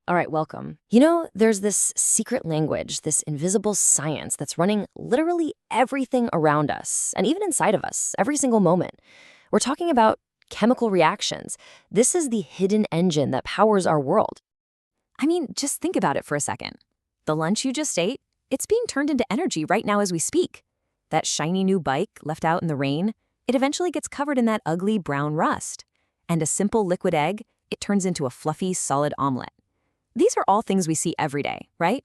All right, welcome. You know, there's this secret language, this invisible science that's running literally everything around us and even inside of us, every single moment. We're talking about chemical reactions. This is the hidden engine that powers our world. I mean, just think about it for a second. The lunch you just ate, it's being turned into energy right now as we speak. That shiny new bike left out in the rain, it eventually gets covered in that ugly brown rust. And a simple liquid egg, it turns into a fluffy, solid omelet. These are all things we see every day, right?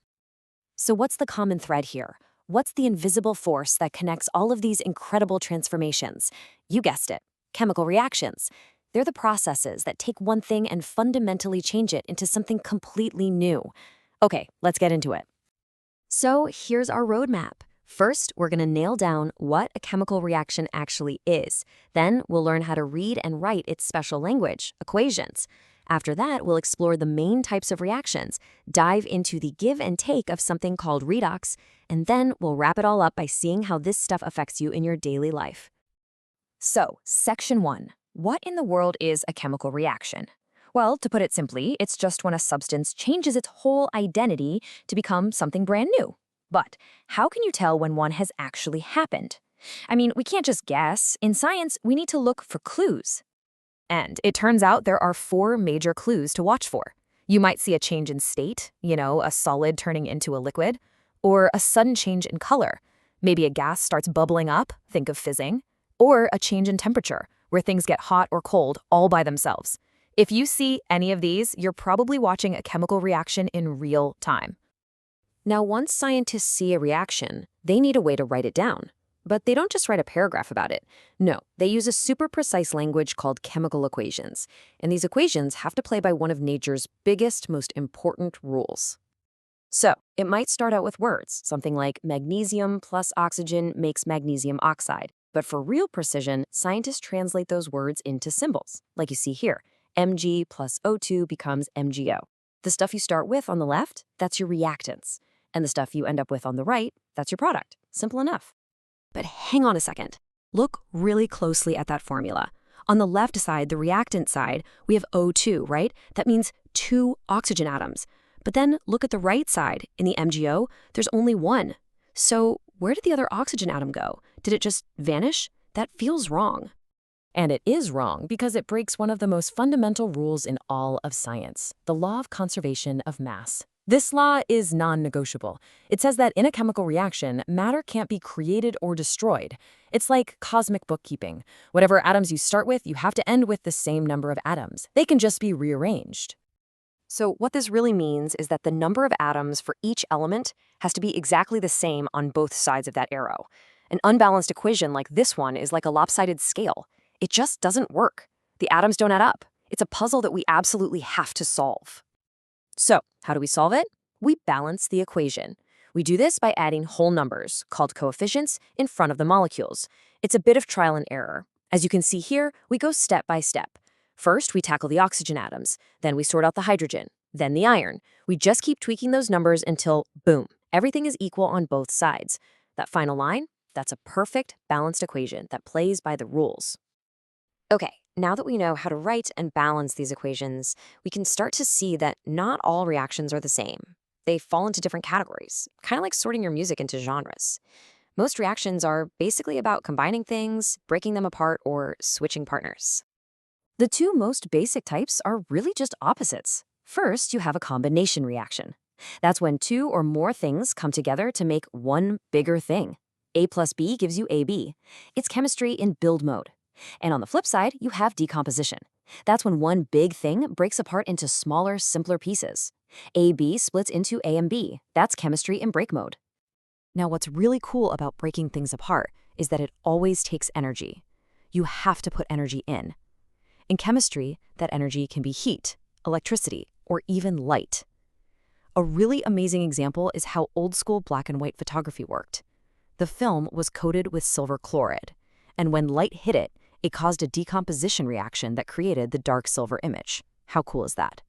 So, what's the common thread here? What's the invisible force that connects all of these incredible transformations? You guessed it, chemical reactions. They're the processes that take one thing and fundamentally change it into something completely new. Okay, let's get into it. So, here's our roadmap. First, we're going to nail down what a chemical reaction actually is. Then, we'll learn how to read and write its special language, equations. After that, we'll explore the main types of reactions, dive into the give and take of something called redox, and then we'll wrap it all up by seeing how this stuff affects you in your daily life. So, Section 1. What in the world is a chemical reaction? Well, to put it simply, it's just when a substance changes its whole identity to become something brand new. But how can you tell when one has actually happened? I mean, we can't just guess. In science, we need to look for clues. And it turns out there are 4 major clues to watch for. You might see a change in state, a solid turning into a liquid, or a sudden change in color. Maybe a gas starts bubbling up, think of fizzing, or a change in temperature, where things get hot or cold all by themselves. If you see any of these, you're probably watching a chemical reaction in real time. Now, once scientists see a reaction, they need a way to write it down. But they don't just write a paragraph about it. No, they use a super precise language called chemical equations. And these equations have to play by one of nature's biggest, most important rules. So, it might start out with words, something like magnesium plus oxygen makes magnesium oxide. But for real precision, scientists translate those words into symbols, like you see here. Mg plus O2 becomes MgO. The stuff you start with on the left, that's your reactants. And the stuff you end up with on the right, that's your product. Simple enough. But hang on a second. Look really closely at that formula. On the left side, the reactant side, we have O2, right? That means 2 oxygen atoms. But then look at the right side. In the MgO, there's only 1. So where did the other oxygen atom go? Did it just vanish? That feels wrong. And it is wrong because it breaks one of the most fundamental rules in all of science, the law of conservation of mass. This law is non-negotiable. It says that in a chemical reaction, matter can't be created or destroyed. It's like cosmic bookkeeping. Whatever atoms you start with, you have to end with the same number of atoms. They can just be rearranged. So what this really means is that the number of atoms for each element has to be exactly the same on both sides of that arrow. An unbalanced equation like this one is like a lopsided scale. It just doesn't work. The atoms don't add up. It's a puzzle that we absolutely have to solve. So, how do we solve it? We balance the equation. We do this by adding whole numbers, called coefficients, in front of the molecules. It's a bit of trial and error. As you can see here, we go step by step. First, we tackle the oxygen atoms. Then we sort out the hydrogen. Then the iron. We just keep tweaking those numbers until, boom, everything is equal on both sides. That final line, that's a perfect, balanced equation that plays by the rules. Okay, now that we know how to write and balance these equations, we can start to see that not all reactions are the same. They fall into different categories, kind of like sorting your music into genres. Most reactions are basically about combining things, breaking them apart, or switching partners. The 2 most basic types are really just opposites. First, you have a combination reaction. That's when 2 or more things come together to make one bigger thing. A plus B gives you AB. It's chemistry in build mode. And on the flip side, you have decomposition. That's when one big thing breaks apart into smaller, simpler pieces. AB splits into A and B. That's chemistry in break mode. Now, what's really cool about breaking things apart is that it always takes energy. You have to put energy in. In chemistry, that energy can be heat, electricity, or even light. A really amazing example is how old-school black and white photography worked. The film was coated with silver chloride, and when light hit it, it caused a decomposition reaction that created the dark silver image. How cool is that?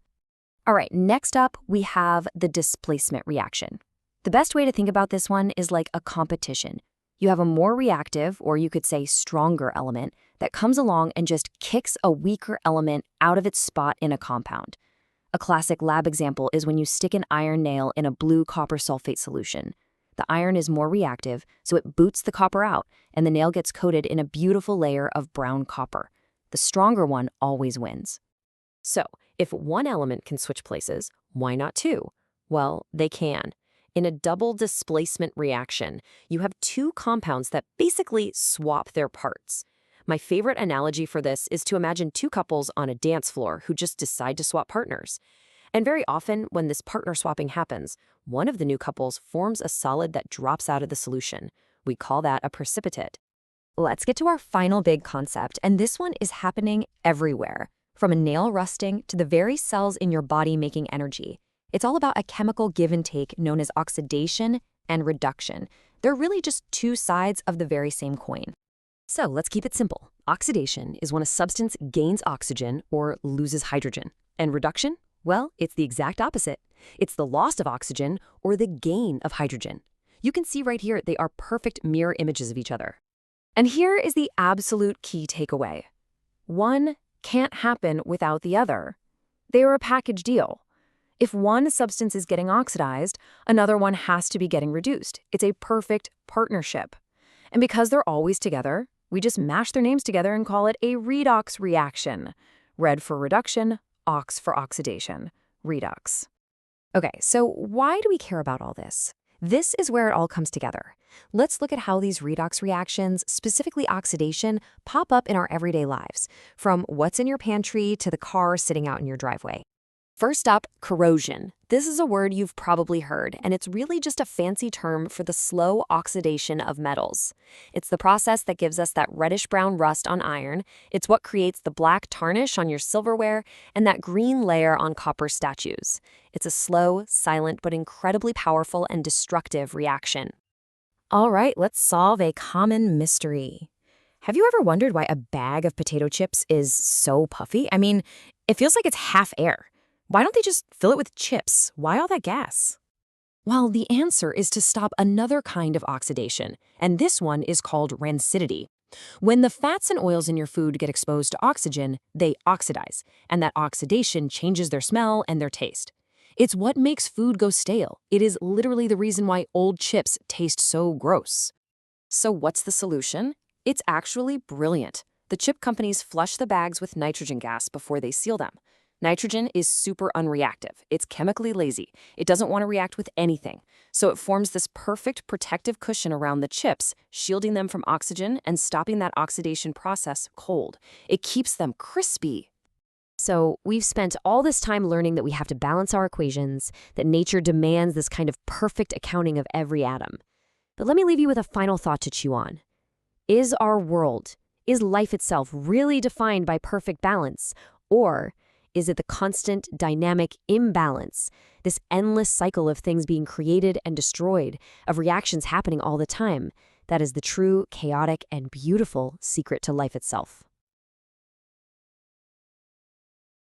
All right, next up, we have the displacement reaction. The best way to think about this one is like a competition. You have a more reactive, or you could say stronger element, that comes along and just kicks a weaker element out of its spot in a compound. A classic lab example is when you stick an iron nail in a blue copper sulfate solution. The iron is more reactive, so it boots the copper out, and the nail gets coated in a beautiful layer of brown copper. The stronger one always wins. So, if one element can switch places, why not two? Well, they can. In a double displacement reaction, you have two compounds that basically swap their parts. My favorite analogy for this is to imagine two couples on a dance floor who just decide to swap partners. And very often, when this partner swapping happens, one of the new couples forms a solid that drops out of the solution. We call that a precipitate. Let's get to our final big concept, and this one is happening everywhere, from a nail rusting to the very cells in your body making energy. It's all about a chemical give and take known as oxidation and reduction. They're really just two sides of the very same coin. So let's keep it simple. Oxidation is when a substance gains oxygen or loses hydrogen. And reduction? Well, it's the exact opposite. It's the loss of oxygen or the gain of hydrogen. You can see right here they are perfect mirror images of each other. And here is the absolute key takeaway. One can't happen without the other. They are a package deal. If one substance is getting oxidized, another one has to be getting reduced. It's a perfect partnership. And because they're always together, we just mash their names together and call it a redox reaction. Red for reduction, ox for oxidation. Redox. Okay, so why do we care about all this? This is where it all comes together. Let's look at how these redox reactions, specifically oxidation, pop up in our everyday lives, from what's in your pantry to the car sitting out in your driveway. First up, corrosion. This is a word you've probably heard, and it's really just a fancy term for the slow oxidation of metals. It's the process that gives us that reddish-brown rust on iron. It's what creates the black tarnish on your silverware and that green layer on copper statues. It's a slow, silent, but incredibly powerful and destructive reaction. All right, let's solve a common mystery. Have you ever wondered why a bag of potato chips is so puffy? I mean, it feels like it's half air. Why don't they just fill it with chips? Why all that gas? Well, the answer is to stop another kind of oxidation, and this one is called rancidity. When the fats and oils in your food get exposed to oxygen, they oxidize, and that oxidation changes their smell and their taste. It's what makes food go stale. It is literally the reason why old chips taste so gross. So what's the solution? It's actually brilliant. The chip companies flush the bags with nitrogen gas before they seal them. Nitrogen is super unreactive. It's chemically lazy. It doesn't want to react with anything. So it forms this perfect protective cushion around the chips, shielding them from oxygen and stopping that oxidation process cold. It keeps them crispy. So we've spent all this time learning that we have to balance our equations, that nature demands this kind of perfect accounting of every atom. But let me leave you with a final thought to chew on. Is our world, is life itself really defined by perfect balance? Or is it the constant, dynamic imbalance, this endless cycle of things being created and destroyed, of reactions happening all the time? That is the true, chaotic, and beautiful secret to life itself.